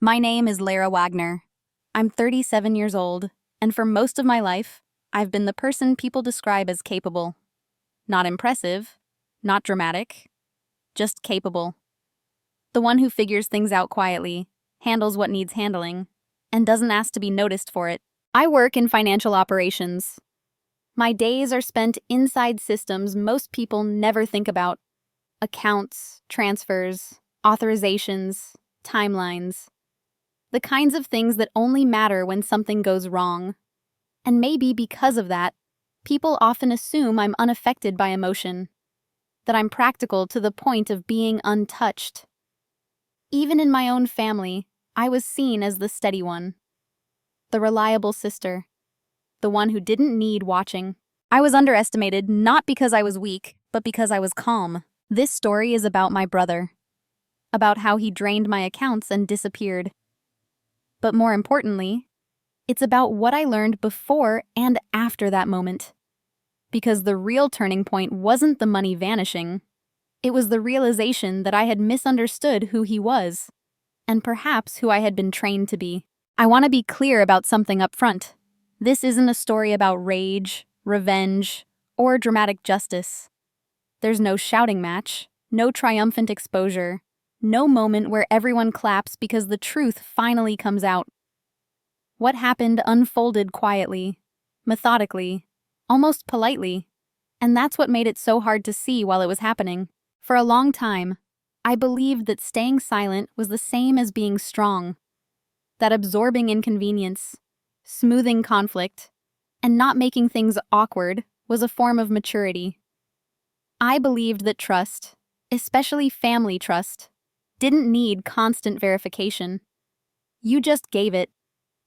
My name is Lara Wagner. I'm 37 years old, and for most of my life, I've been the person people describe as capable. Not impressive, not dramatic, just capable. The one who figures things out quietly, handles what needs handling, and doesn't ask to be noticed for it. I work in financial operations. My days are spent inside systems most people never think about. Accounts, transfers, authorizations, timelines. The kinds of things that only matter when something goes wrong. And maybe because of that, people often assume I'm unaffected by emotion, that I'm practical to the point of being untouched. Even in my own family, I was seen as the steady one, the reliable sister, the one who didn't need watching. I was underestimated not because I was weak, but because I was calm. This story is about my brother, about how he drained my accounts and disappeared. But more importantly, it's about what I learned before and after that moment. Because the real turning point wasn't the money vanishing. It was the realization that I had misunderstood who he was, and perhaps who I had been trained to be. I want to be clear about something up front. This isn't a story about rage, revenge, or dramatic justice. There's no shouting match, no triumphant exposure, no moment where everyone claps because the truth finally comes out. What happened unfolded quietly, methodically, almost politely, and that's what made it so hard to see while it was happening. For a long time, I believed that staying silent was the same as being strong, that absorbing inconvenience, smoothing conflict, and not making things awkward was a form of maturity. I believed that trust, especially family trust, didn't need constant verification. You just gave it,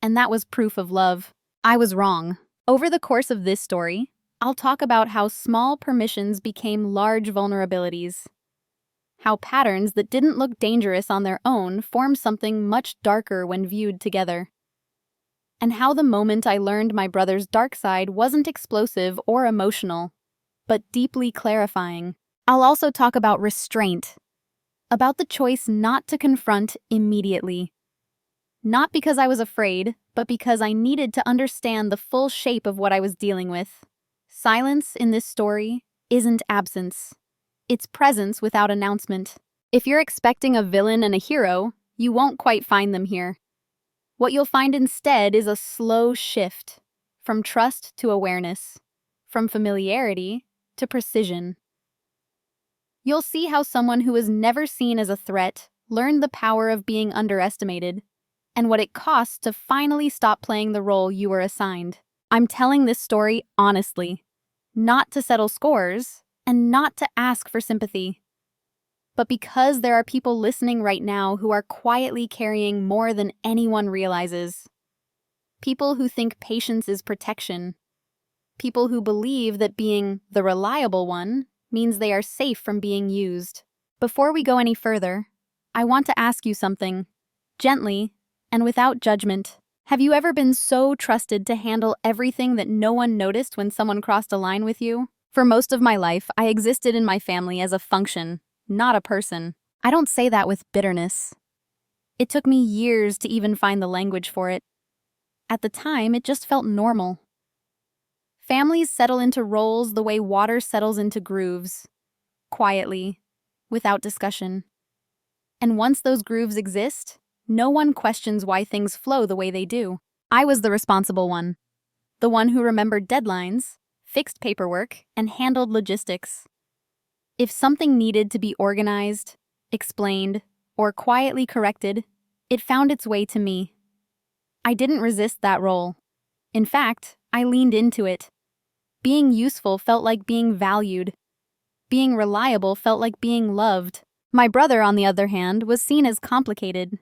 and that was proof of love. I was wrong. Over the course of this story, I'll talk about how small permissions became large vulnerabilities, how patterns that didn't look dangerous on their own formed something much darker when viewed together, and how the moment I learned my brother's dark side wasn't explosive or emotional, but deeply clarifying. I'll also talk about restraint, about the choice not to confront immediately. Not because I was afraid, but because I needed to understand the full shape of what I was dealing with. Silence in this story isn't absence. It's presence without announcement. If you're expecting a villain and a hero, you won't quite find them here. What you'll find instead is a slow shift, from trust to awareness, from familiarity to precision. You'll see how someone who was never seen as a threat learned the power of being underestimated, and what it costs to finally stop playing the role you were assigned. I'm telling this story honestly, not to settle scores, and not to ask for sympathy, but because there are people listening right now who are quietly carrying more than anyone realizes. People who think patience is protection. People who believe that being the reliable one means they are safe from being used. Before we go any further, I want to ask you something, gently and without judgment. Have you ever been so trusted to handle everything that no one noticed when someone crossed a line with you? For most of my life, I existed in my family as a function, not a person. I don't say that with bitterness. It took me years to even find the language for it. At the time, it just felt normal. Families settle into roles the way water settles into grooves, quietly, without discussion. And once those grooves exist, no one questions why things flow the way they do. I was the responsible one, the one who remembered deadlines, fixed paperwork, and handled logistics. If something needed to be organized, explained, or quietly corrected, it found its way to me. I didn't resist that role. In fact, I leaned into it. Being useful felt like being valued. Being reliable felt like being loved. My brother, on the other hand, was seen as complicated,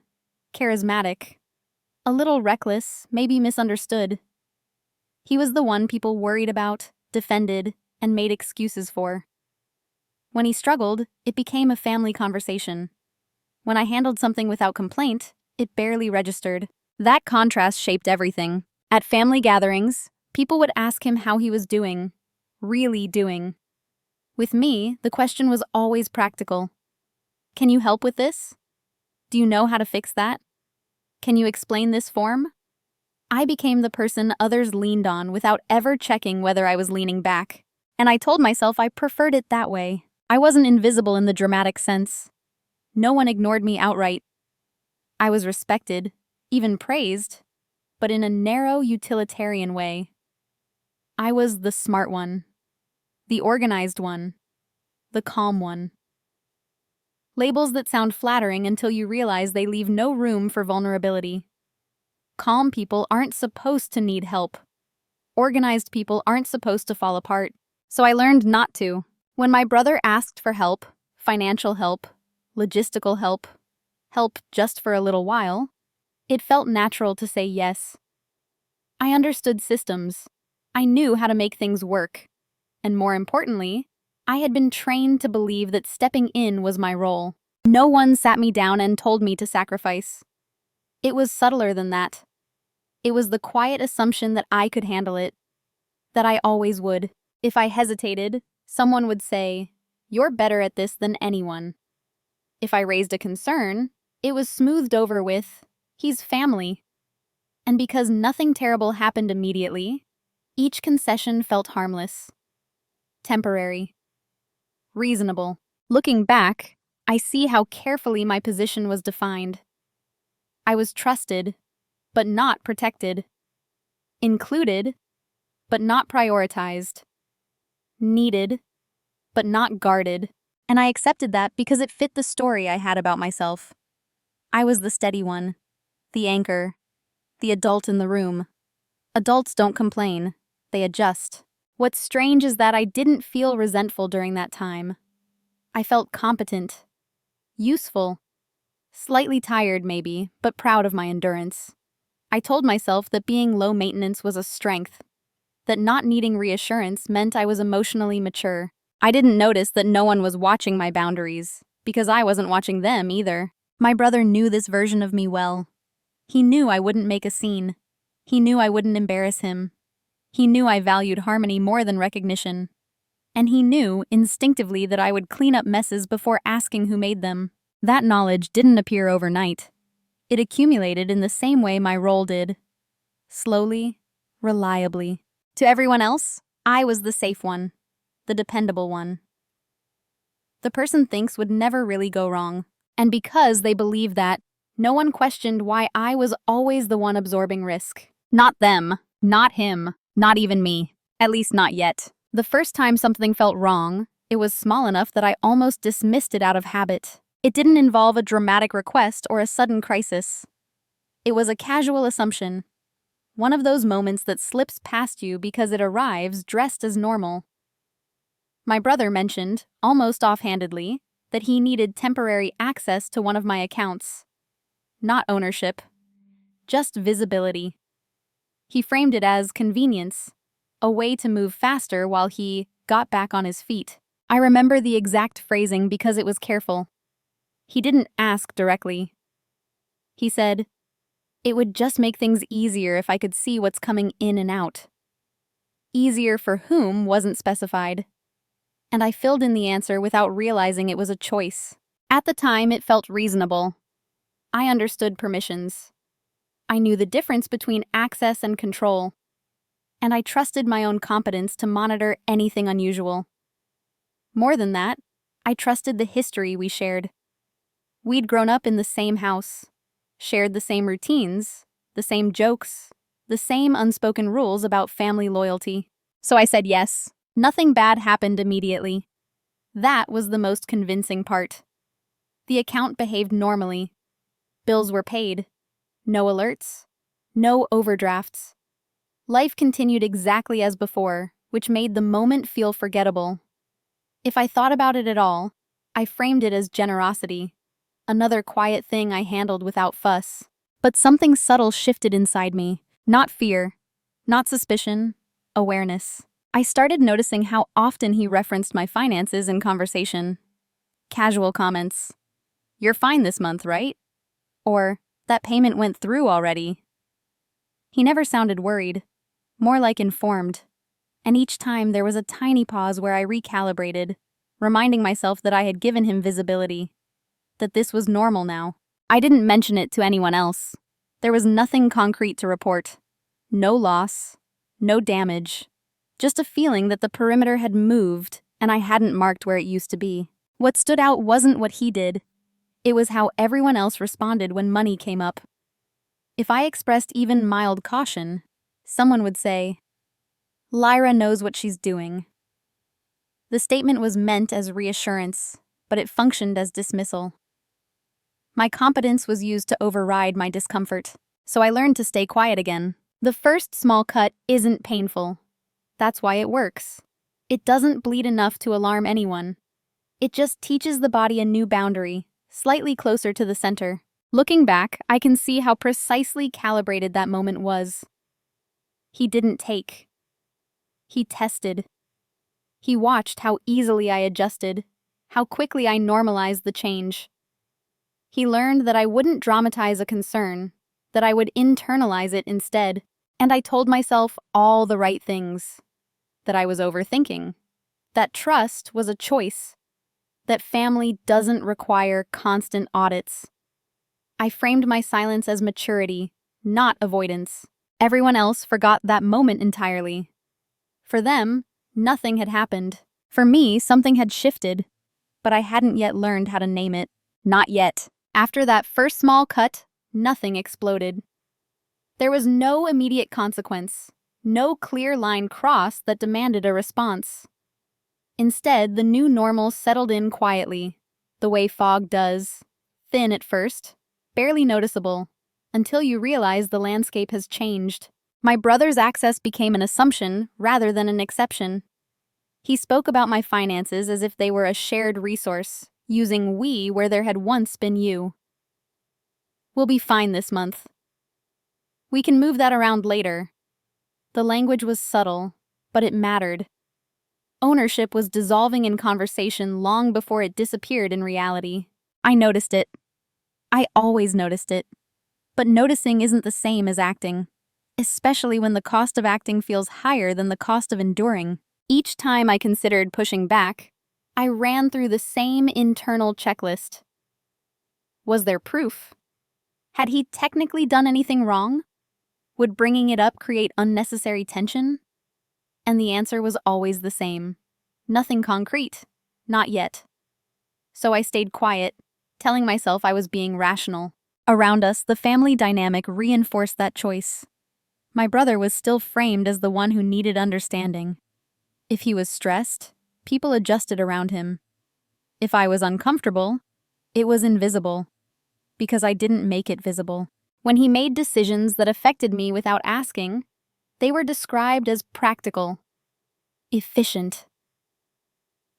charismatic, a little reckless, maybe misunderstood. He was the one people worried about, defended, and made excuses for. When he struggled, it became a family conversation. When I handled something without complaint, it barely registered. That contrast shaped everything. At family gatherings, people would ask him how he was doing, really doing. With me, the question was always practical. Can you help with this? Do you know how to fix that? Can you explain this form? I became the person others leaned on without ever checking whether I was leaning back. And I told myself I preferred it that way. I wasn't invisible in the dramatic sense. No one ignored me outright. I was respected, even praised, but in a narrow, utilitarian way. I was the smart one, the organized one, the calm one. Labels that sound flattering until you realize they leave no room for vulnerability. Calm people aren't supposed to need help. Organized people aren't supposed to fall apart. So I learned not to. When my brother asked for help, financial help, logistical help, help just for a little while, it felt natural to say yes. I understood systems. I knew how to make things work. And more importantly, I had been trained to believe that stepping in was my role. No one sat me down and told me to sacrifice. It was subtler than that. It was the quiet assumption that I could handle it, that I always would. If I hesitated, someone would say, "You're better at this than anyone." If I raised a concern, it was smoothed over with, "He's family." And because nothing terrible happened immediately, each concession felt harmless, temporary, reasonable. Looking back, I see how carefully my position was defined. I was trusted, but not protected. Included, but not prioritized. Needed, but not guarded. And I accepted that because it fit the story I had about myself. I was the steady one, the anchor, the adult in the room. Adults don't complain, they adjust. What's strange is that I didn't feel resentful during that time. I felt competent, useful, slightly tired maybe, but proud of my endurance. I told myself that being low maintenance was a strength, that not needing reassurance meant I was emotionally mature. I didn't notice that no one was watching my boundaries, because I wasn't watching them either. My brother knew this version of me well. He knew I wouldn't make a scene. He knew I wouldn't embarrass him. He knew I valued harmony more than recognition. And he knew, instinctively, that I would clean up messes before asking who made them. That knowledge didn't appear overnight. It accumulated in the same way my role did. Slowly, reliably. To everyone else, I was the safe one, the dependable one. The person thinks would never really go wrong. And because they believed that, no one questioned why I was always the one absorbing risk. Not them, not him, not even me. At least not yet. The first time something felt wrong, it was small enough that I almost dismissed it out of habit. It didn't involve a dramatic request or a sudden crisis. It was a casual assumption. One of those moments that slips past you because it arrives dressed as normal. My brother mentioned, almost offhandedly, that he needed temporary access to one of my accounts. Not ownership, just visibility. He framed it as convenience, a way to move faster while he got back on his feet. I remember the exact phrasing because it was careful. He didn't ask directly. He said, "It would just make things easier if I could see what's coming in and out." Easier for whom wasn't specified. And I filled in the answer without realizing it was a choice. At the time, it felt reasonable. I understood permissions. I knew the difference between access and control. And I trusted my own competence to monitor anything unusual. More than that, I trusted the history we shared. We'd grown up in the same house, shared the same routines, the same jokes, the same unspoken rules about family loyalty. So I said yes. Nothing bad happened immediately. That was the most convincing part. The account behaved normally. Bills were paid. No alerts. No overdrafts. Life continued exactly as before, which made the moment feel forgettable. If I thought about it at all, I framed it as generosity. Another quiet thing I handled without fuss. But something subtle shifted inside me. Not fear, not suspicion, awareness. I started noticing how often he referenced my finances in conversation. Casual comments. "You're fine this month, right?" Or, "That payment went through already." He never sounded worried, more like informed. And each time there was a tiny pause where I recalibrated, reminding myself that I had given him visibility, that this was normal now. I didn't mention it to anyone else, There was nothing concrete to report. No loss, no damage, just a feeling that the perimeter had moved and I hadn't marked where it used to be. What stood out wasn't what he did. It was how everyone else responded when money came up. If I expressed even mild caution, someone would say, "Lyra knows what she's doing." The statement was meant as reassurance, but it functioned as dismissal. My competence was used to override my discomfort, so I learned to stay quiet again. The first small cut isn't painful. That's why it works. It doesn't bleed enough to alarm anyone. It just teaches the body a new boundary, slightly closer to the center. Looking back, I can see how precisely calibrated that moment was. He didn't take. He tested. He watched how easily I adjusted, how quickly I normalized the change. He learned that I wouldn't dramatize a concern, that I would internalize it instead. And I told myself all the right things. That I was overthinking. That trust was a choice. That family doesn't require constant audits. I framed my silence as maturity, not avoidance. Everyone else forgot that moment entirely. For them, nothing had happened. For me, something had shifted, but I hadn't yet learned how to name it. Not yet. After that first small cut, nothing exploded. There was no immediate consequence, no clear line crossed that demanded a response. Instead, the new normal settled in quietly, the way fog does, thin at first, barely noticeable, until you realize the landscape has changed. My brother's access became an assumption rather than an exception. He spoke about my finances as if they were a shared resource, using we where there had once been you. "We'll be fine this month. We can move that around later." The language was subtle, but it mattered. Ownership was dissolving in conversation long before it disappeared in reality. I noticed it. I always noticed it. But noticing isn't the same as acting, especially when the cost of acting feels higher than the cost of enduring. Each time I considered pushing back, I ran through the same internal checklist. Was there proof? Had he technically done anything wrong? Would bringing it up create unnecessary tension? And the answer was always the same. Nothing concrete. Not yet. So I stayed quiet, telling myself I was being rational. Around us, the family dynamic reinforced that choice. My brother was still framed as the one who needed understanding. If he was stressed, people adjusted around him. If I was uncomfortable, it was invisible, because I didn't make it visible. When he made decisions that affected me without asking, they were described as practical, efficient.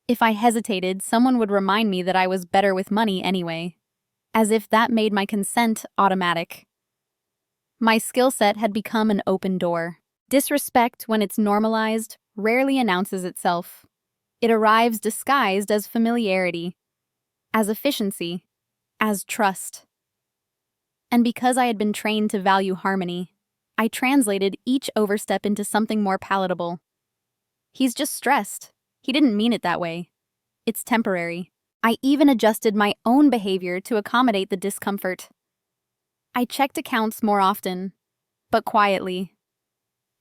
If I hesitated, someone would remind me that I was better with money anyway, as if that made my consent automatic. My skill set had become an open door. Disrespect, when it's normalized, rarely announces itself. It arrives disguised as familiarity, as efficiency, as trust. And because I had been trained to value harmony, I translated each overstep into something more palatable. "He's just stressed. He didn't mean it that way. It's temporary." I even adjusted my own behavior to accommodate the discomfort. I checked accounts more often, but quietly.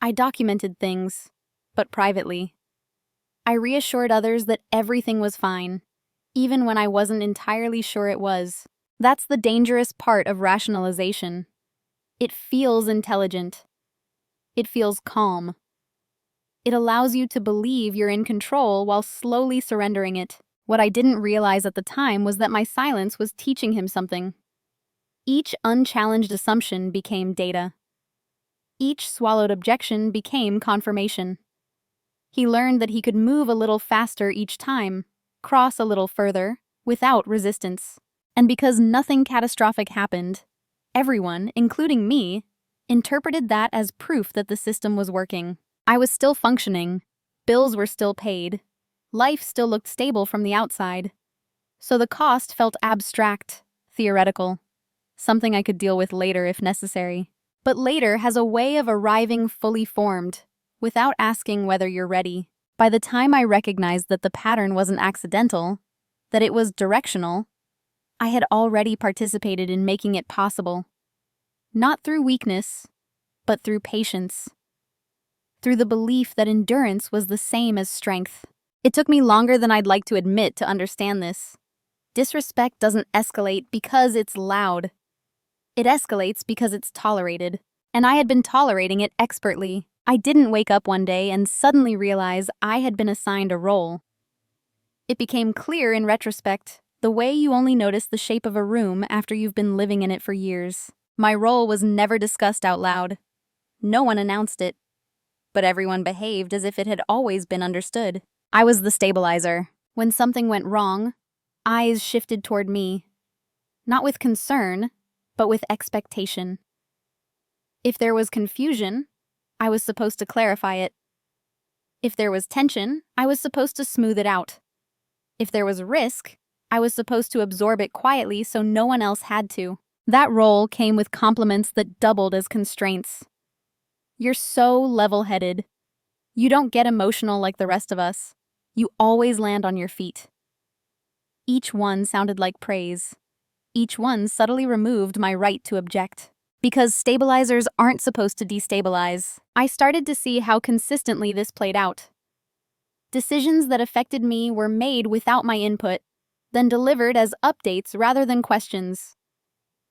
I documented things, but privately. I reassured others that everything was fine, even when I wasn't entirely sure it was. That's the dangerous part of rationalization. It feels intelligent. It feels calm. It allows you to believe you're in control while slowly surrendering it. What I didn't realize at the time was that my silence was teaching him something. Each unchallenged assumption became data. Each swallowed objection became confirmation. He learned that he could move a little faster each time, cross a little further, without resistance. And because nothing catastrophic happened, everyone, including me, interpreted that as proof that the system was working. I was still functioning, bills were still paid, life still looked stable from the outside. So the cost felt abstract, theoretical, something I could deal with later if necessary. But later has a way of arriving fully formed, without asking whether you're ready. By the time I recognized that the pattern wasn't accidental, that it was directional, I had already participated in making it possible. Not through weakness, but through patience. Through the belief that endurance was the same as strength. It took me longer than I'd like to admit to understand this. Disrespect doesn't escalate because it's loud. It escalates because it's tolerated. And I had been tolerating it expertly. I didn't wake up one day and suddenly realize I had been assigned a role. It became clear in retrospect, the way you only notice the shape of a room after you've been living in it for years. My role was never discussed out loud. No one announced it. But everyone behaved as if it had always been understood. I was the stabilizer. When something went wrong, eyes shifted toward me. Not with concern, but with expectation. If there was confusion, I was supposed to clarify it. If there was tension, I was supposed to smooth it out. If there was risk, I was supposed to absorb it quietly so no one else had to. That role came with compliments that doubled as constraints. You're so level-headed. You don't get emotional like the rest of us. You always land on your feet. Each one sounded like praise. Each one subtly removed my right to object. Because stabilizers aren't supposed to destabilize, I started to see how consistently this played out. Decisions that affected me were made without my input, then delivered as updates rather than questions.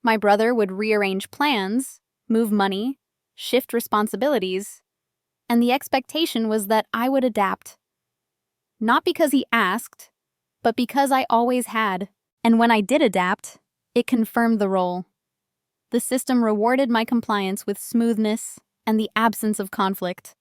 My brother would rearrange plans, move money, shift responsibilities, and the expectation was that I would adapt. Not because he asked, but because I always had. And when I did adapt, it confirmed the role. The system rewarded my compliance with smoothness and the absence of conflict.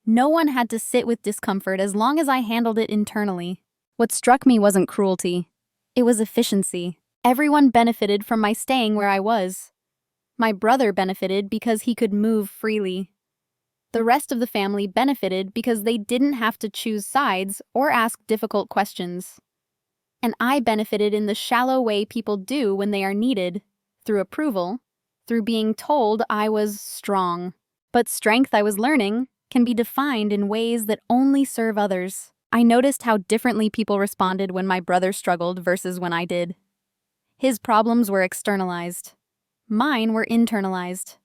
No one had to sit with discomfort as long as I handled it internally. What struck me wasn't cruelty. It was efficiency. Everyone benefited from my staying where I was. My brother benefited because he could move freely. The rest of the family benefited because they didn't have to choose sides or ask difficult questions. And I benefited in the shallow way people do when they are needed, through approval, through being told I was strong. But strength, I was learning, can be defined in ways that only serve others. I noticed how differently people responded when my brother struggled versus when I did. His problems were externalized. Mine were internalized.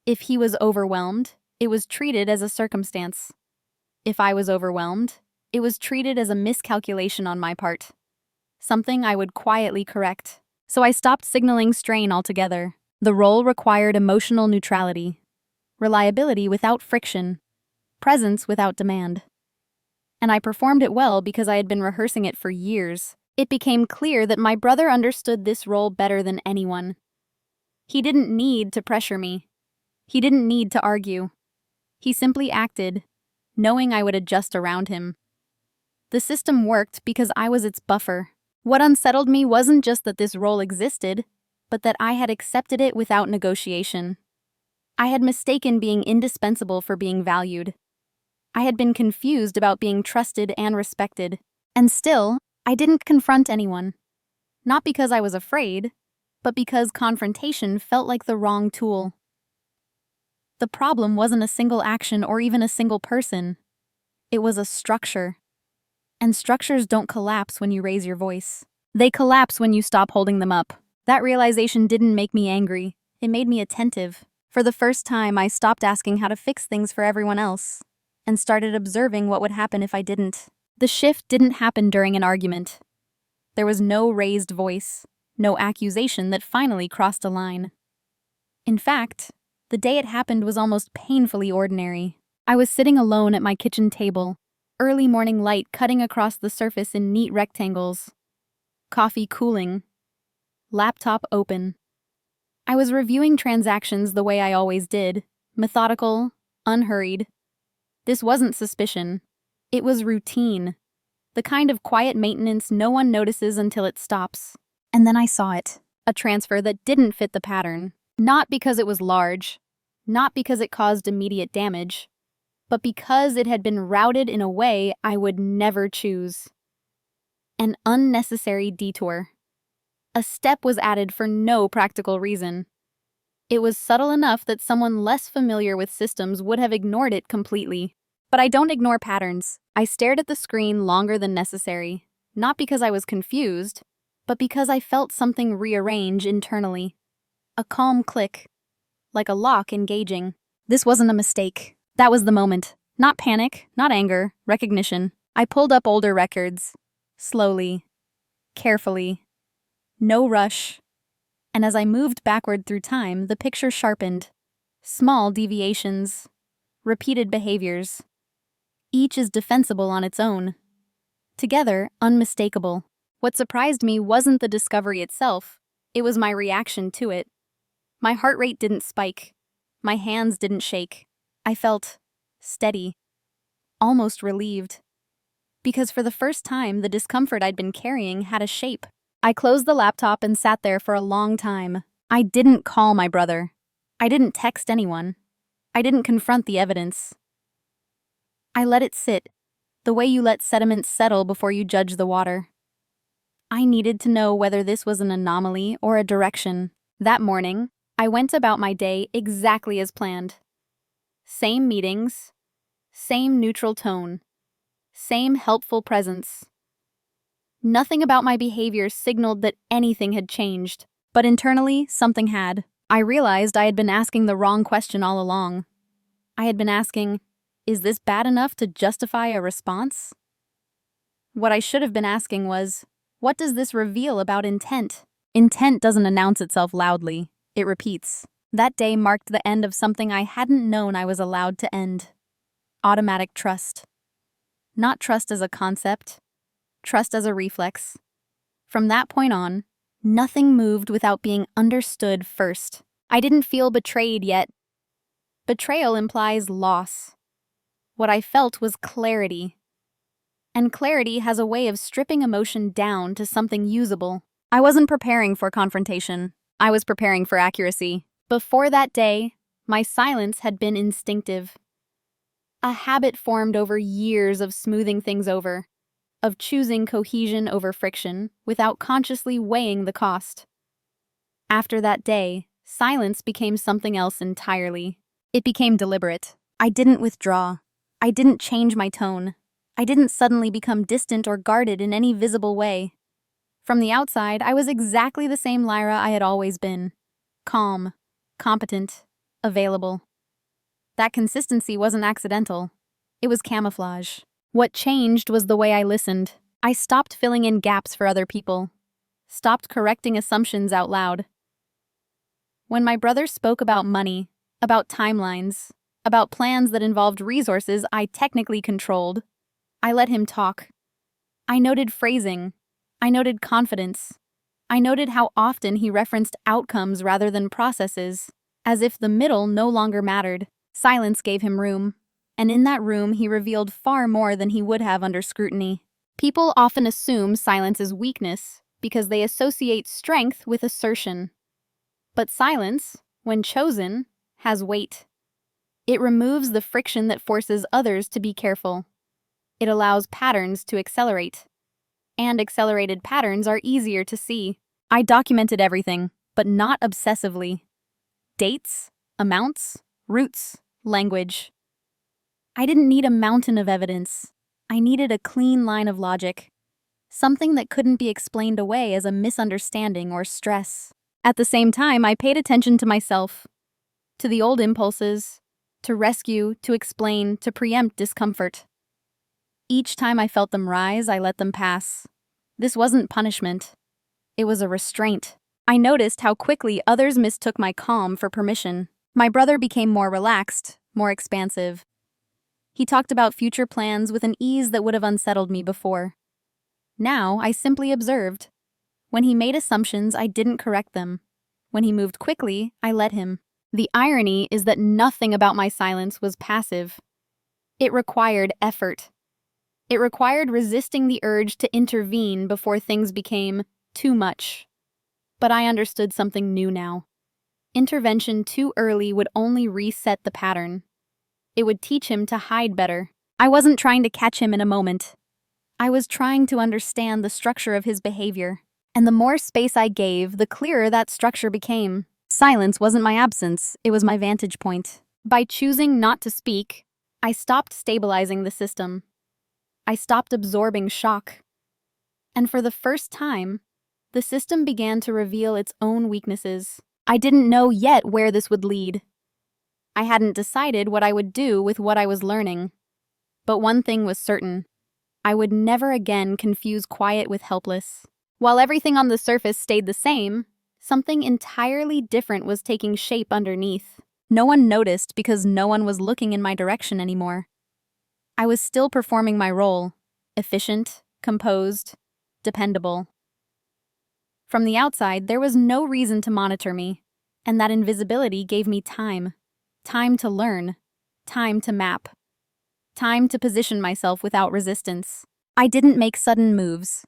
If he was overwhelmed, it was treated as a circumstance. If I was overwhelmed, it was treated as a miscalculation on my part. Something I would quietly correct. So I stopped signaling strain altogether. The role required emotional neutrality, reliability without friction, presence without demand. And I performed it well because I had been rehearsing it for years. It became clear that my brother understood this role better than anyone. He didn't need to pressure me. He didn't need to argue. He simply acted, knowing I would adjust around him. The system worked because I was its buffer. What unsettled me wasn't just that this role existed, but that I had accepted it without negotiation. I had mistaken being indispensable for being valued. I had been confused about being trusted and respected. And still, I didn't confront anyone. Not because I was afraid, but because confrontation felt like the wrong tool. The problem wasn't a single action or even a single person. It was a structure. And structures don't collapse when you raise your voice. They collapse when you stop holding them up. That realization didn't make me angry. It made me attentive. For the first time, I stopped asking how to fix things for everyone else and started observing what would happen if I didn't. The shift didn't happen during an argument. There was no raised voice, no accusation that finally crossed a line. In fact, the day it happened was almost painfully ordinary. I was sitting alone at my kitchen table, early morning light cutting across the surface in neat rectangles. Coffee cooling. Laptop open. I was reviewing transactions the way I always did, methodical, unhurried. This wasn't suspicion. It was routine. The kind of quiet maintenance no one notices until it stops. And then I saw it. A transfer that didn't fit the pattern. Not because it was large. Not because it caused immediate damage. But because it had been routed in a way I would never choose. An unnecessary detour. A step was added for no practical reason. It was subtle enough that someone less familiar with systems would have ignored it completely. But I don't ignore patterns. I stared at the screen longer than necessary, not because I was confused, but because I felt something rearrange internally. A calm click, like a lock engaging. This wasn't a mistake. That was the moment. Not panic, not anger, recognition. I pulled up older records. Slowly. Carefully. No rush. And as I moved backward through time, the picture sharpened. Small deviations. Repeated behaviors. Each is defensible on its own. Together, unmistakable. What surprised me wasn't the discovery itself, it was my reaction to it. My heart rate didn't spike. My hands didn't shake. I felt steady, almost relieved. Because for the first time, the discomfort I'd been carrying had a shape. I closed the laptop and sat there for a long time. I didn't call my brother. I didn't text anyone. I didn't confront the evidence. I let it sit, the way you let sediment settle before you judge the water. I needed to know whether this was an anomaly or a direction. That morning, I went about my day exactly as planned. Same meetings, same neutral tone, same helpful presence. Nothing about my behavior signaled that anything had changed, but internally, something had. I realized I had been asking the wrong question all along. I had been asking, is this bad enough to justify a response? What I should have been asking was, what does this reveal about intent? Intent doesn't announce itself loudly, it repeats. That day marked the end of something I hadn't known I was allowed to end. Automatic trust. Not trust as a concept, trust as a reflex. From that point on, nothing moved without being understood first. I didn't feel betrayed yet. Betrayal implies loss. What I felt was clarity. And clarity has a way of stripping emotion down to something usable. I wasn't preparing for confrontation. I was preparing for accuracy. Before that day, my silence had been instinctive. A habit formed over years of smoothing things over, of choosing cohesion over friction without consciously weighing the cost. After that day, silence became something else entirely. It became deliberate. I didn't withdraw. I didn't change my tone. I didn't suddenly become distant or guarded in any visible way. From the outside, I was exactly the same Lyra I had always been. Calm, competent, available. That consistency wasn't accidental. It was camouflage. What changed was the way I listened. I stopped filling in gaps for other people. Stopped correcting assumptions out loud. When my brother spoke about money, about timelines, about plans that involved resources I technically controlled, I let him talk. I noted phrasing. I noted confidence. I noted how often he referenced outcomes rather than processes, as if the middle no longer mattered. Silence gave him room, and in that room he revealed far more than he would have under scrutiny. People often assume silence is weakness because they associate strength with assertion. But silence, when chosen, has weight. It removes the friction that forces others to be careful. It allows patterns to accelerate. And accelerated patterns are easier to see. I documented everything, but not obsessively. Dates, amounts, routes, language. I didn't need a mountain of evidence. I needed a clean line of logic. Something that couldn't be explained away as a misunderstanding or stress. At the same time, I paid attention to myself, to the old impulses, to rescue, to explain, to preempt discomfort. Each time I felt them rise, I let them pass. This wasn't punishment. It was a restraint. I noticed how quickly others mistook my calm for permission. My brother became more relaxed, more expansive. He talked about future plans with an ease that would have unsettled me before. Now, I simply observed. When he made assumptions, I didn't correct them. When he moved quickly, I let him. The irony is that nothing about my silence was passive. It required effort. It required resisting the urge to intervene before things became too much. But I understood something new now. Intervention too early would only reset the pattern. It would teach him to hide better. I wasn't trying to catch him in a moment. I was trying to understand the structure of his behavior. And the more space I gave, the clearer that structure became. Silence wasn't my absence, it was my vantage point. By choosing not to speak, I stopped stabilizing the system. I stopped absorbing shock. And for the first time, the system began to reveal its own weaknesses. I didn't know yet where this would lead. I hadn't decided what I would do with what I was learning. But one thing was certain. I would never again confuse quiet with helpless. While everything on the surface stayed the same, something entirely different was taking shape underneath. No one noticed because no one was looking in my direction anymore. I was still performing my role, efficient, composed, dependable. From the outside, there was no reason to monitor me, and that invisibility gave me time. Time to learn, time to map, time to position myself without resistance. I didn't make sudden moves.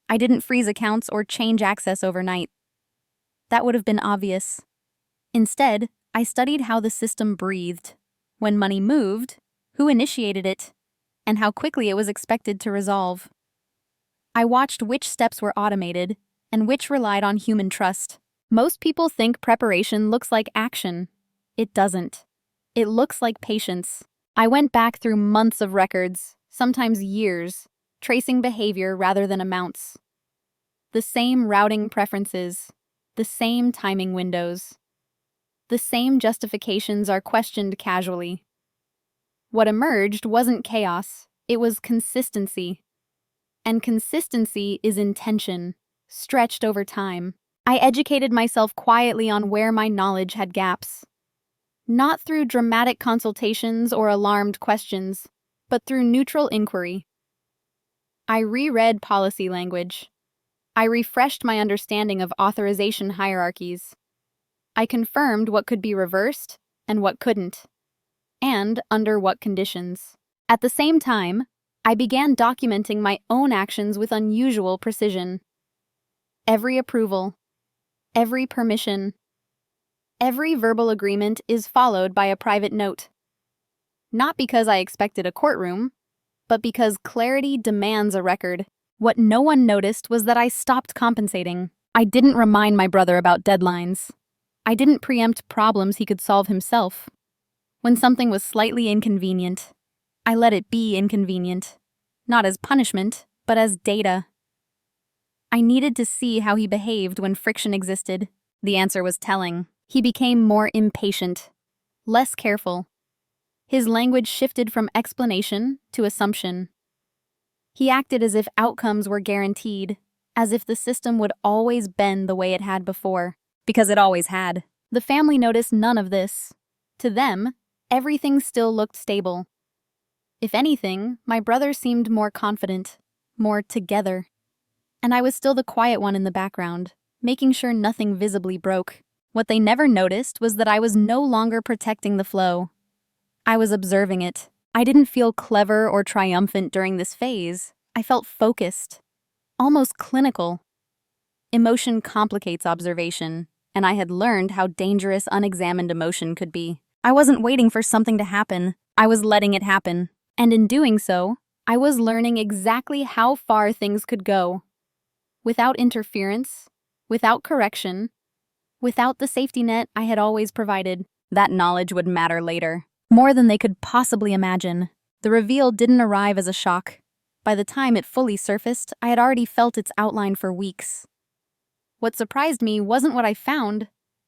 I didn't freeze accounts or change access overnight. That would have been obvious. Instead, I studied how the system breathed, when money moved, who initiated it, and how quickly it was expected to resolve. I watched which steps were automated and which relied on human trust. Most people think preparation looks like action. It doesn't. It looks like patience. I went back through months of records, sometimes years, tracing behavior rather than amounts. The same routing preferences, the same timing windows. The same justifications are questioned casually. What emerged wasn't chaos, it was consistency. And consistency is intention, stretched over time. I educated myself quietly on where my knowledge had gaps. Not through dramatic consultations or alarmed questions, but through neutral inquiry. I reread policy language. I refreshed my understanding of authorization hierarchies. I confirmed what could be reversed and what couldn't, and under what conditions. At the same time, I began documenting my own actions with unusual precision. Every approval, every permission, every verbal agreement is followed by a private note. Not because I expected a courtroom, but because clarity demands a record. What no one noticed was that I stopped compensating. I didn't remind my brother about deadlines. I didn't preempt problems he could solve himself. When something was slightly inconvenient, I let it be inconvenient. Not as punishment, but as data. I needed to see how he behaved when friction existed. The answer was telling. He became more impatient, less careful. His language shifted from explanation to assumption. He acted as if outcomes were guaranteed, as if the system would always bend the way it had before, because it always had. The family noticed none of this. To them, everything still looked stable. If anything, my brother seemed more confident, more together. And I was still the quiet one in the background, making sure nothing visibly broke. What they never noticed was that I was no longer protecting the flow. I was observing it. I didn't feel clever or triumphant during this phase. I felt focused, almost clinical. Emotion complicates observation, and I had learned how dangerous unexamined emotion could be. I wasn't waiting for something to happen. I was letting it happen. And in doing so, I was learning exactly how far things could go. Without interference, without correction, without the safety net I had always provided. That knowledge would matter later, more than they could possibly imagine. The reveal didn't arrive as a shock. By the time it fully surfaced, I had already felt its outline for weeks. What surprised me wasn't what I found,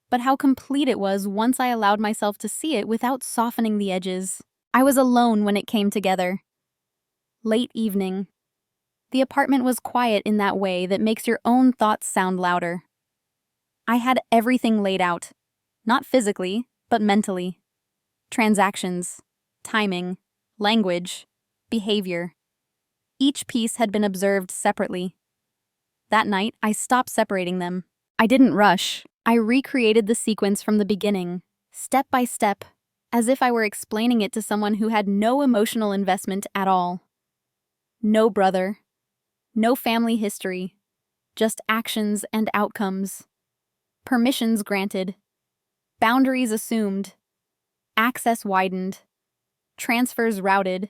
but how complete it was once I allowed myself to see it without softening the edges. I was alone when it came together. Late evening. The apartment was quiet in that way that makes your own thoughts sound louder. I had everything laid out, not physically, but mentally. Transactions, timing, language, behavior. Each piece had been observed separately. That night, I stopped separating them. I didn't rush. I recreated the sequence from the beginning, step by step, as if I were explaining it to someone who had no emotional investment at all. No brother, no family history, just actions and outcomes. Permissions granted, boundaries assumed, access widened, transfers routed,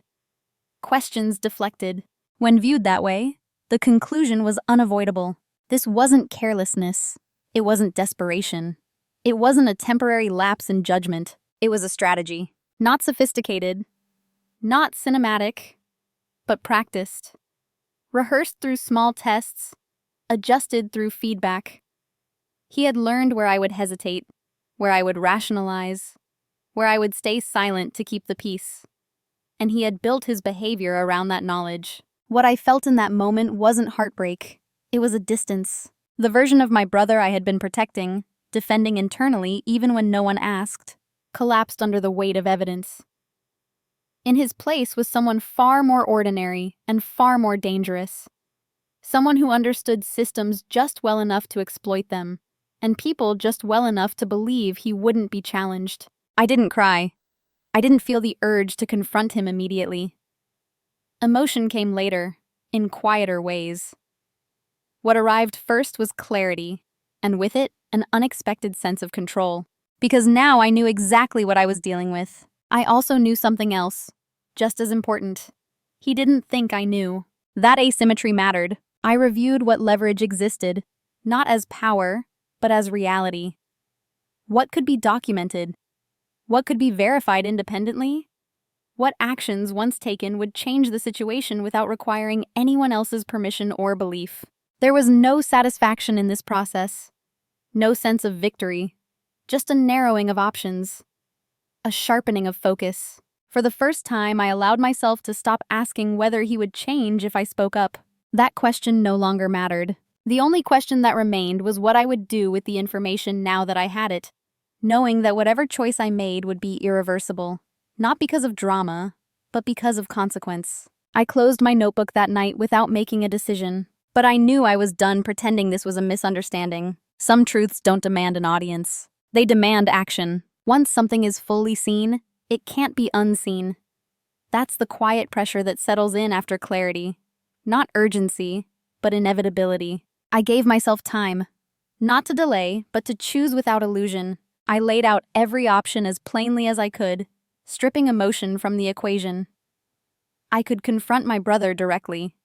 questions deflected. When viewed that way, the conclusion was unavoidable. This wasn't carelessness. It wasn't desperation. It wasn't a temporary lapse in judgment. It was a strategy. Not sophisticated, not cinematic, but practiced. Rehearsed through small tests, adjusted through feedback. He had learned where I would hesitate, where I would rationalize, where I would stay silent to keep the peace. And he had built his behavior around that knowledge. What I felt in that moment wasn't heartbreak. It was a distance. The version of my brother I had been protecting, defending internally even when no one asked, collapsed under the weight of evidence. In his place was someone far more ordinary and far more dangerous. Someone who understood systems just well enough to exploit them, and people just well enough to believe he wouldn't be challenged. I didn't cry. I didn't feel the urge to confront him immediately. Emotion came later, in quieter ways. What arrived first was clarity, and with it, an unexpected sense of control. Because now I knew exactly what I was dealing with. I also knew something else, just as important. He didn't think I knew. That asymmetry mattered. I reviewed what leverage existed, not as power, but as reality. What could be documented? What could be verified independently? What actions, once taken, would change the situation without requiring anyone else's permission or belief? There was no satisfaction in this process. No sense of victory. Just a narrowing of options. A sharpening of focus. For the first time, I allowed myself to stop asking whether he would change if I spoke up. That question no longer mattered. The only question that remained was what I would do with the information now that I had it, knowing that whatever choice I made would be irreversible. Not because of drama, but because of consequence. I closed my notebook that night without making a decision, but I knew I was done pretending this was a misunderstanding. Some truths don't demand an audience. They demand action. Once something is fully seen, it can't be unseen. That's the quiet pressure that settles in after clarity. Not urgency, but inevitability. I gave myself time. Not to delay, but to choose without illusion. I laid out every option as plainly as I could, stripping emotion from the equation. I could confront my brother directly,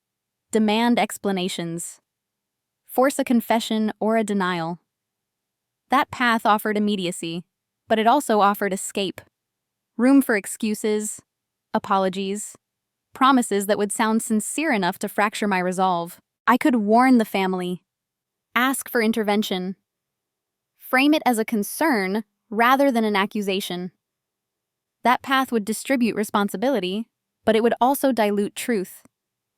demand explanations, force a confession or a denial. That path offered immediacy, but it also offered escape. Room for excuses, apologies, promises that would sound sincere enough to fracture my resolve. I could warn the family, ask for intervention, frame it as a concern rather than an accusation. That path would distribute responsibility, but it would also dilute truth.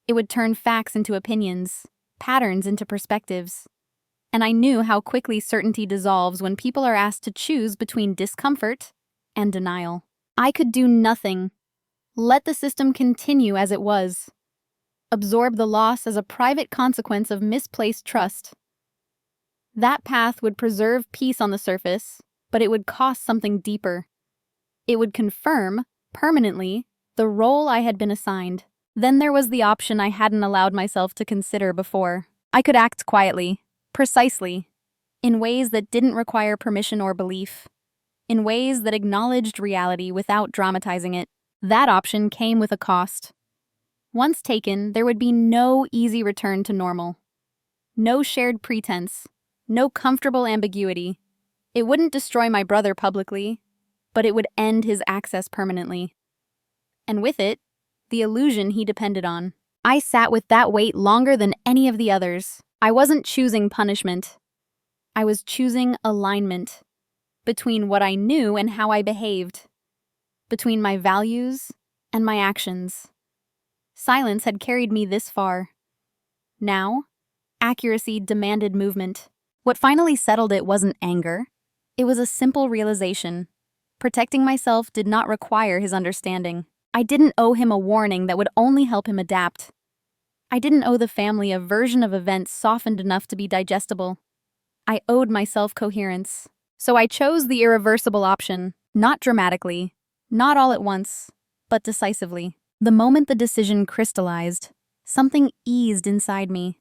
It would turn facts into opinions, patterns into perspectives. And I knew how quickly certainty dissolves when people are asked to choose between discomfort and denial. I could do nothing. Let the system continue as it was. Absorb the loss as a private consequence of misplaced trust. That path would preserve peace on the surface, but it would cost something deeper. It would confirm, permanently, the role I had been assigned. Then there was the option I hadn't allowed myself to consider before. I could act quietly, precisely, in ways that didn't require permission or belief, in ways that acknowledged reality without dramatizing it. That option came with a cost. Once taken, there would be no easy return to normal. No shared pretense, no comfortable ambiguity. It wouldn't destroy my brother publicly, but it would end his access permanently. And with it, the illusion he depended on. I sat with that weight longer than any of the others. I wasn't choosing punishment. I was choosing alignment between what I knew and how I behaved, between my values and my actions. Silence had carried me this far. Now, accuracy demanded movement. What finally settled it wasn't anger. It was a simple realization. Protecting myself did not require his understanding. I didn't owe him a warning that would only help him adapt. I didn't owe the family a version of events softened enough to be digestible. I owed myself coherence. So I chose the irreversible option, not dramatically, not all at once, but decisively. The moment the decision crystallized, something eased inside me.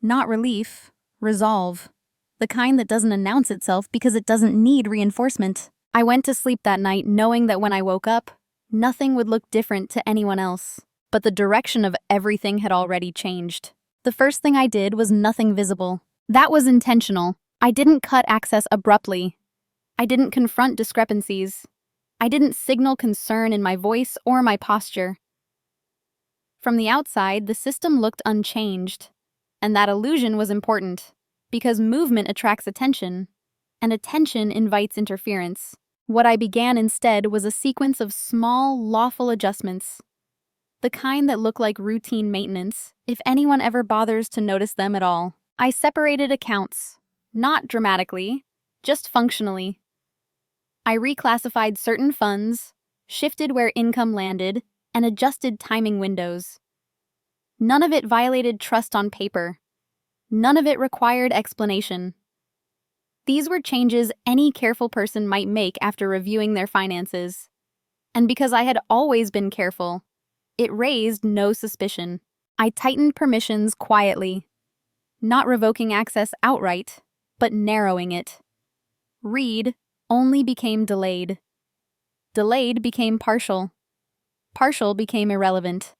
Not relief, resolve. The kind that doesn't announce itself because it doesn't need reinforcement. I went to sleep that night knowing that when I woke up, nothing would look different to anyone else. But the direction of everything had already changed. The first thing I did was nothing visible. That was intentional. I didn't cut access abruptly. I didn't confront discrepancies. I didn't signal concern in my voice or my posture. From the outside, the system looked unchanged, and that illusion was important. Because movement attracts attention, and attention invites interference. What I began instead was a sequence of small, lawful adjustments, the kind that look like routine maintenance, if anyone ever bothers to notice them at all. I separated accounts, not dramatically, just functionally. I reclassified certain funds, shifted where income landed, and adjusted timing windows. None of it violated trust on paper. None of it required explanation. These were changes any careful person might make after reviewing their finances. And because I had always been careful, it raised no suspicion. I tightened permissions quietly, not revoking access outright, but narrowing it. Read only became delayed. Delayed became partial. Partial became irrelevant.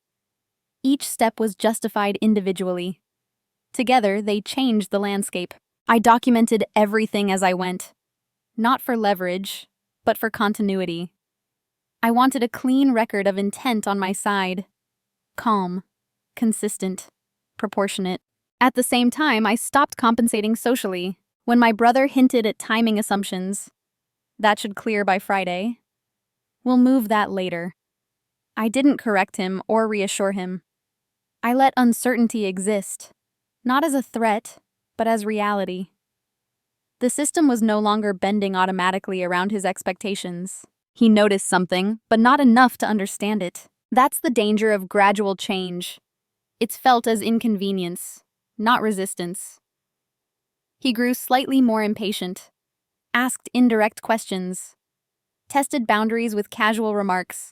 Each step was justified individually. Together, they changed the landscape. I documented everything as I went, not for leverage, but for continuity. I wanted a clean record of intent on my side. Calm, consistent, proportionate. At the same time, I stopped compensating socially. When my brother hinted at timing assumptions, that should clear by Friday. We'll move that later. I didn't correct him or reassure him. I let uncertainty exist, not as a threat, but as reality. The system was no longer bending automatically around his expectations. He noticed something, but not enough to understand it. That's the danger of gradual change. It's felt as inconvenience, not resistance. He grew slightly more impatient, asked indirect questions, tested boundaries with casual remarks.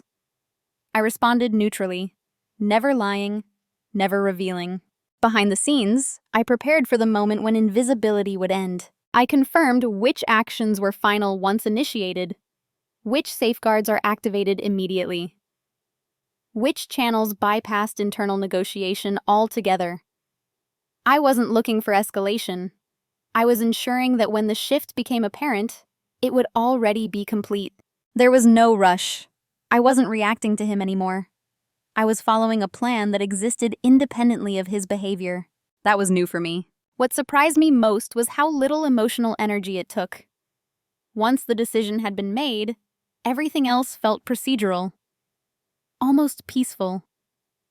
I responded neutrally, never lying, never revealing. Behind the scenes, I prepared for the moment when invisibility would end. I confirmed which actions were final once initiated, which safeguards are activated immediately, which channels bypassed internal negotiation altogether. I wasn't looking for escalation. I was ensuring that when the shift became apparent, it would already be complete. There was no rush. I wasn't reacting to him anymore. I was following a plan that existed independently of his behavior. That was new for me. What surprised me most was how little emotional energy it took. Once the decision had been made, everything else felt procedural, almost peaceful,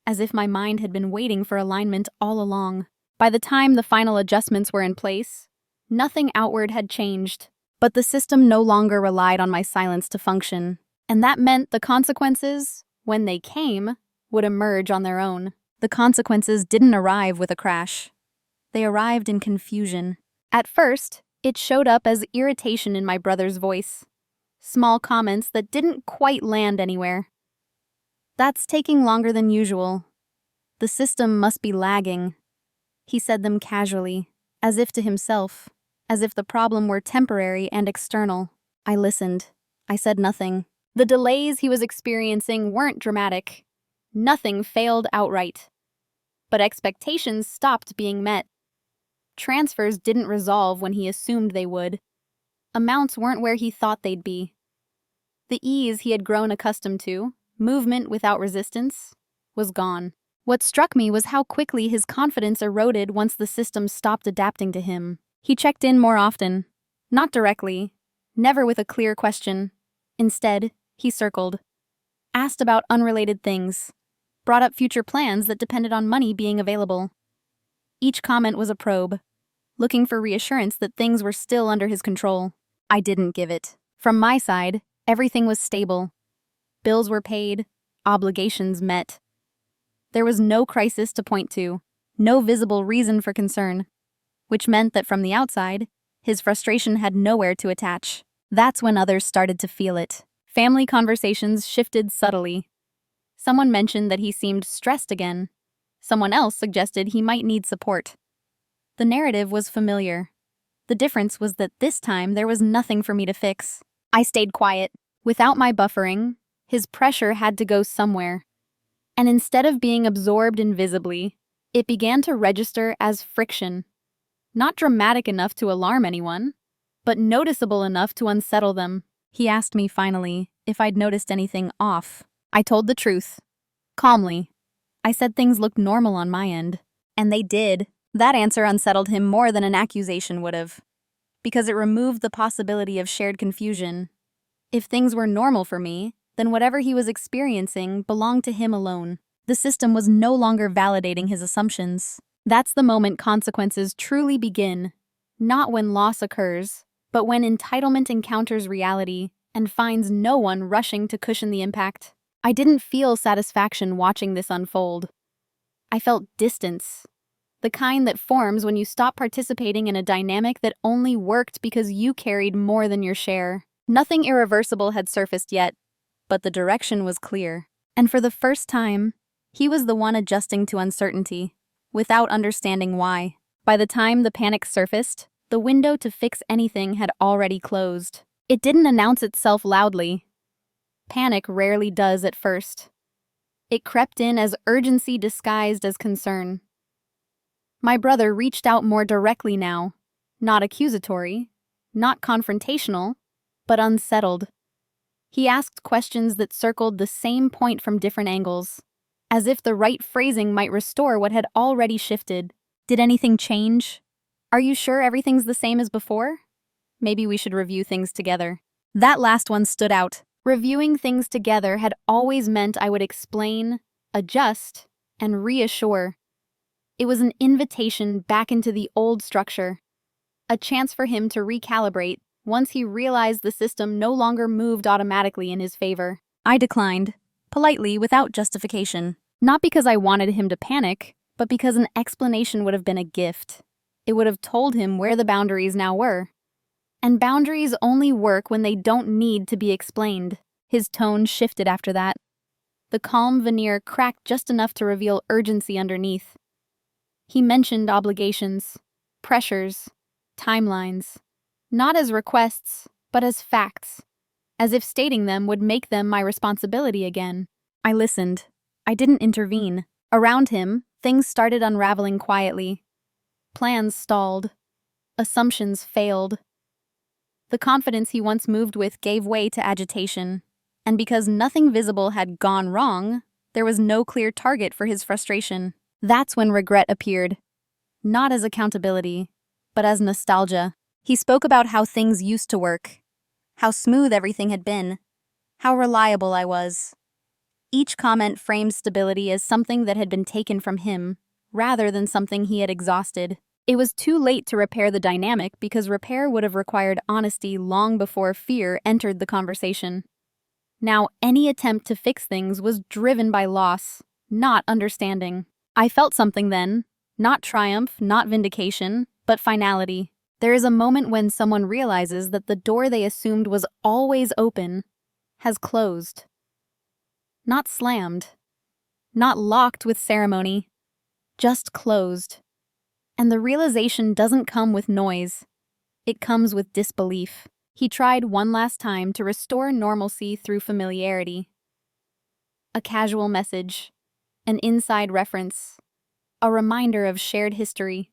as if my mind had been waiting for alignment all along. By the time the final adjustments were in place, nothing outward had changed, but the system no longer relied on my silence to function, and that meant the consequences, when they came, would emerge on their own. The consequences didn't arrive with a crash. They arrived in confusion. At first, it showed up as irritation in my brother's voice. Small comments that didn't quite land anywhere. That's taking longer than usual. The system must be lagging. He said them casually, as if to himself, as if the problem were temporary and external. I listened. I said nothing. The delays he was experiencing weren't dramatic. Nothing failed outright. But expectations stopped being met. Transfers didn't resolve when he assumed they would. Amounts weren't where he thought they'd be. The ease he had grown accustomed to, movement without resistance, was gone. What struck me was how quickly his confidence eroded once the system stopped adapting to him. He checked in more often. Not directly, never with a clear question. Instead, he circled. Asked about unrelated things. Brought up future plans that depended on money being available. Each comment was a probe, looking for reassurance that things were still under his control. I didn't give it. From my side, everything was stable. Bills were paid, obligations met. There was no crisis to point to, no visible reason for concern, which meant that from the outside, his frustration had nowhere to attach. That's when others started to feel it. Family conversations shifted subtly. Someone mentioned that he seemed stressed again. Someone else suggested he might need support. The narrative was familiar. The difference was that this time there was nothing for me to fix. I stayed quiet. Without my buffering, his pressure had to go somewhere. And instead of being absorbed invisibly, it began to register as friction. Not dramatic enough to alarm anyone, but noticeable enough to unsettle them. He asked me finally if I'd noticed anything off. I told the truth. Calmly. I said things looked normal on my end. And they did. That answer unsettled him more than an accusation would have, because it removed the possibility of shared confusion. If things were normal for me, then whatever he was experiencing belonged to him alone. The system was no longer validating his assumptions. That's the moment consequences truly begin, not when loss occurs, but when entitlement encounters reality and finds no one rushing to cushion the impact. I didn't feel satisfaction watching this unfold. I felt distance, the kind that forms when you stop participating in a dynamic that only worked because you carried more than your share. Nothing irreversible had surfaced yet, but the direction was clear. And for the first time, he was the one adjusting to uncertainty, without understanding why. By the time the panic surfaced, the window to fix anything had already closed. It didn't announce itself loudly. Panic rarely does at first. It crept in as urgency disguised as concern. My brother reached out more directly now, not accusatory, not confrontational, but unsettled. He asked questions that circled the same point from different angles, as if the right phrasing might restore what had already shifted. Did anything change? Are you sure everything's the same as before? Maybe we should review things together. That last one stood out. Reviewing things together had always meant I would explain, adjust, and reassure. It was an invitation back into the old structure, a chance for him to recalibrate once he realized the system no longer moved automatically in his favor. I declined, politely, without justification. Not because I wanted him to panic, but because an explanation would have been a gift. It would have told him where the boundaries now were. And boundaries only work when they don't need to be explained. His tone shifted after that. The calm veneer cracked just enough to reveal urgency underneath. He mentioned obligations, pressures, timelines, not as requests, but as facts, as if stating them would make them my responsibility again. I listened. I didn't intervene. Around him, things started unraveling quietly. Plans stalled. Assumptions failed. The confidence he once moved with gave way to agitation, and because nothing visible had gone wrong, there was no clear target for his frustration. That's when regret appeared, not as accountability, but as nostalgia. He spoke about how things used to work, how smooth everything had been, how reliable I was. Each comment framed stability as something that had been taken from him, rather than something he had exhausted. It was too late to repair the dynamic because repair would have required honesty long before fear entered the conversation. Now, any attempt to fix things was driven by loss, not understanding. I felt something then, not triumph, not vindication, but finality. There is a moment when someone realizes that the door they assumed was always open has closed. Not slammed, not locked with ceremony, just closed. And the realization doesn't come with noise. It comes with disbelief. He tried one last time to restore normalcy through familiarity. A casual message, an inside reference, a reminder of shared history.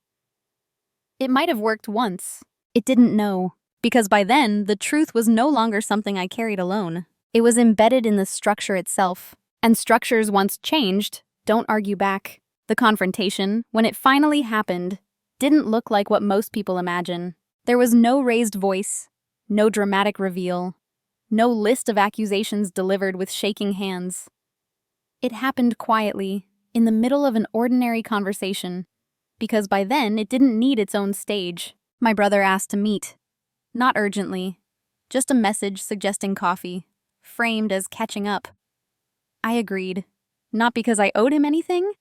It might have worked once. It didn't know, because by then, the truth was no longer something I carried alone. It was embedded in the structure itself. And structures once changed, don't argue back. The confrontation, when it finally happened, didn't look like what most people imagine. There was no raised voice, no dramatic reveal, no list of accusations delivered with shaking hands. It happened quietly, in the middle of an ordinary conversation, because by then it didn't need its own stage. My brother asked to meet. Not urgently, just a message suggesting coffee, framed as catching up. I agreed, not because I owed him anything,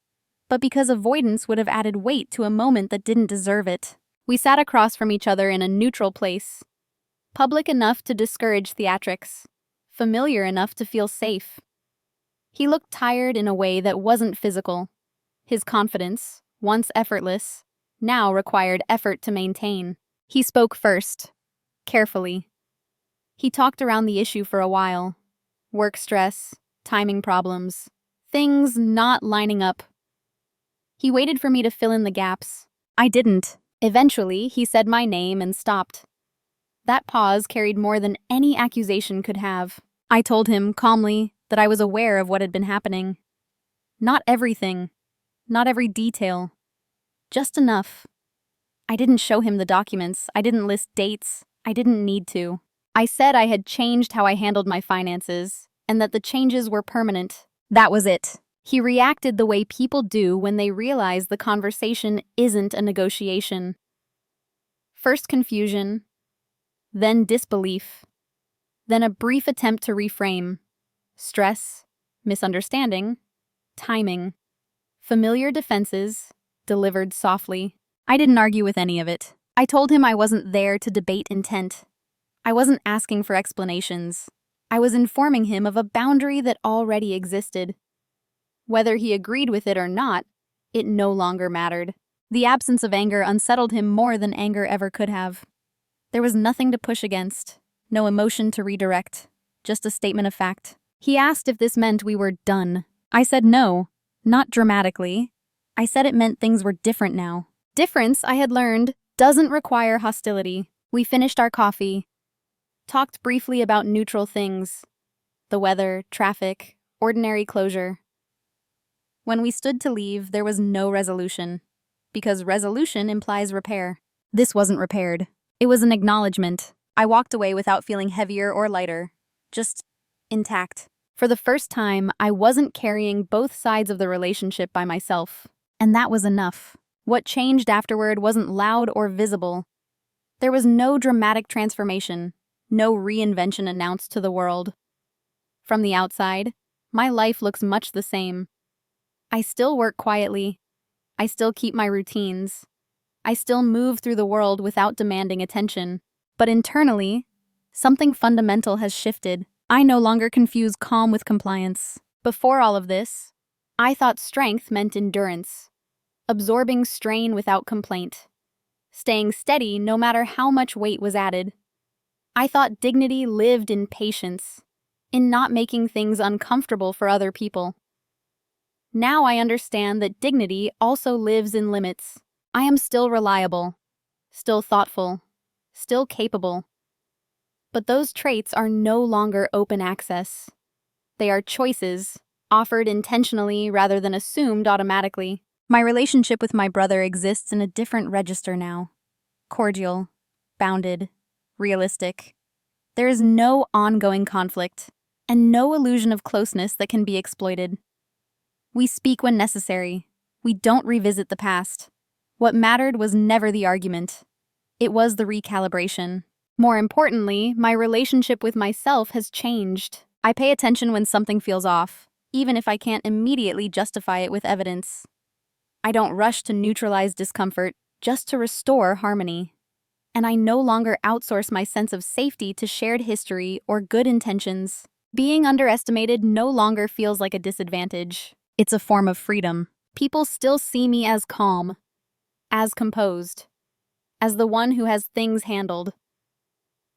but because avoidance would have added weight to a moment that didn't deserve it. We sat across from each other in a neutral place, public enough to discourage theatrics, familiar enough to feel safe. He looked tired in a way that wasn't physical. His confidence, once effortless, now required effort to maintain. He spoke first, carefully. He talked around the issue for a while. Work stress, timing problems, things not lining up. He waited for me to fill in the gaps. I didn't. Eventually, he said my name and stopped. That pause carried more than any accusation could have. I told him, calmly, that I was aware of what had been happening. Not everything. Not every detail. Just enough. I didn't show him the documents. I didn't list dates. I didn't need to. I said I had changed how I handled my finances, and that the changes were permanent. That was it. He reacted the way people do when they realize the conversation isn't a negotiation. First confusion, then disbelief, then a brief attempt to reframe. Stress, misunderstanding, timing, familiar defenses, delivered softly. I didn't argue with any of it. I told him I wasn't there to debate intent. I wasn't asking for explanations. I was informing him of a boundary that already existed. Whether he agreed with it or not, it no longer mattered. The absence of anger unsettled him more than anger ever could have. There was nothing to push against, no emotion to redirect, just a statement of fact. He asked if this meant we were done. I said no, not dramatically. I said it meant things were different now. Difference, I had learned, doesn't require hostility. We finished our coffee, talked briefly about neutral things, the weather, traffic, ordinary closure. When we stood to leave, there was no resolution, because resolution implies repair. This wasn't repaired. It was an acknowledgement. I walked away without feeling heavier or lighter, just intact. For the first time, I wasn't carrying both sides of the relationship by myself, and that was enough. What changed afterward wasn't loud or visible. There was no dramatic transformation, no reinvention announced to the world. From the outside, my life looks much the same. I still work quietly. I still keep my routines. I still move through the world without demanding attention. But internally, something fundamental has shifted. I no longer confuse calm with compliance. Before all of this, I thought strength meant endurance, absorbing strain without complaint, staying steady no matter how much weight was added. I thought dignity lived in patience, in not making things uncomfortable for other people. Now I understand that dignity also lives in limits. I am still reliable, still thoughtful, still capable. But those traits are no longer open access. They are choices, offered intentionally rather than assumed automatically. My relationship with my brother exists in a different register now. Cordial, bounded, realistic. There is no ongoing conflict, and no illusion of closeness that can be exploited. We speak when necessary. We don't revisit the past. What mattered was never the argument. It was the recalibration. More importantly, my relationship with myself has changed. I pay attention when something feels off, even if I can't immediately justify it with evidence. I don't rush to neutralize discomfort, just to restore harmony. And I no longer outsource my sense of safety to shared history or good intentions. Being underestimated no longer feels like a disadvantage. It's a form of freedom. People still see me as calm, as composed, as the one who has things handled.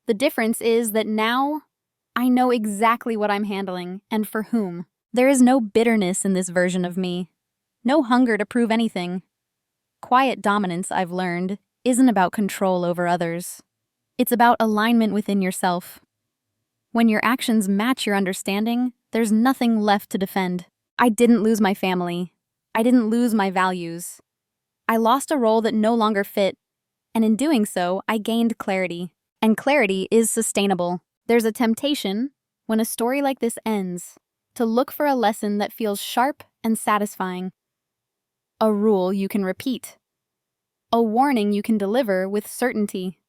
The difference is that now I know exactly what I'm handling and for whom. There is no bitterness in this version of me, no hunger to prove anything. Quiet dominance, I've learned, isn't about control over others. It's about alignment within yourself. When your actions match your understanding, there's nothing left to defend. I didn't lose my family. I didn't lose my values. I lost a role that no longer fit, and in doing so, I gained clarity. And clarity is sustainable. There's a temptation, when a story like this ends, to look for a lesson that feels sharp and satisfying. A rule you can repeat. A warning you can deliver with certainty.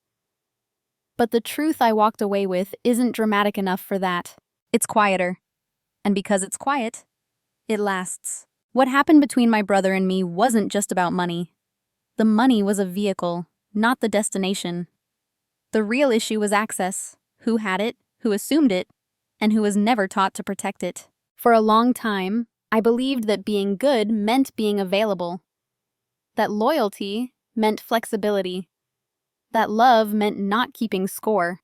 But the truth I walked away with isn't dramatic enough for that. It's quieter. And because it's quiet, it lasts. What happened between my brother and me wasn't just about money. The money was a vehicle, not the destination. The real issue was access. Who had it, who assumed it, and who was never taught to protect it. For a long time, I believed that being good meant being available. That loyalty meant flexibility. That love meant not keeping score.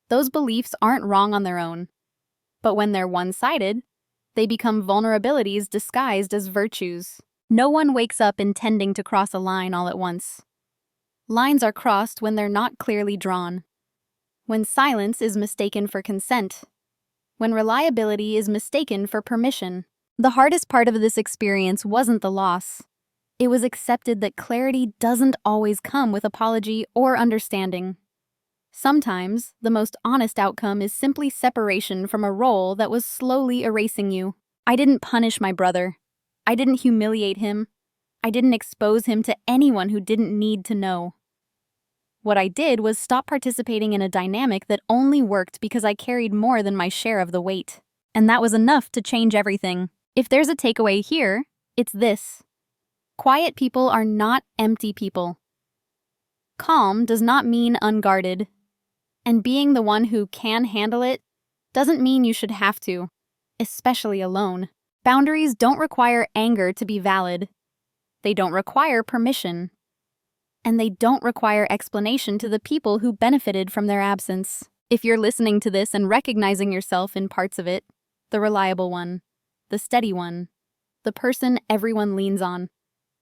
Those beliefs aren't wrong on their own. But when they're one-sided, they become vulnerabilities disguised as virtues. No one wakes up intending to cross a line all at once. Lines are crossed when they're not clearly drawn. When silence is mistaken for consent. When reliability is mistaken for permission. The hardest part of this experience wasn't the loss. It was accepted that clarity doesn't always come with apology or understanding. Sometimes, the most honest outcome is simply separation from a role that was slowly erasing you. I didn't punish my brother. I didn't humiliate him. I didn't expose him to anyone who didn't need to know. What I did was stop participating in a dynamic that only worked because I carried more than my share of the weight. And that was enough to change everything. If there's a takeaway here, it's this. Quiet people are not empty people. Calm does not mean unguarded. And being the one who can handle it doesn't mean you should have to, especially alone. Boundaries don't require anger to be valid. They don't require permission. And they don't require explanation to the people who benefited from their absence. If you're listening to this and recognizing yourself in parts of it, the reliable one, the steady one, the person everyone leans on,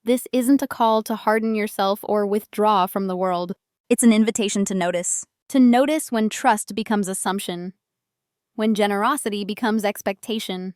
this isn't a call to harden yourself or withdraw from the world. It's an invitation to notice. To notice when trust becomes assumption, when generosity becomes expectation,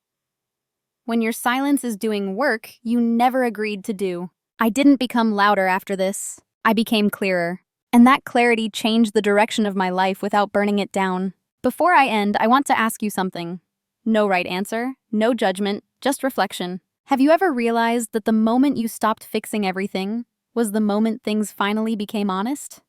when your silence is doing work you never agreed to do. I didn't become louder after this. I became clearer. And that clarity changed the direction of my life without burning it down. Before I end, I want to ask you something. No right answer, no judgment, just reflection. Have you ever realized that the moment you stopped fixing everything was the moment things finally became honest?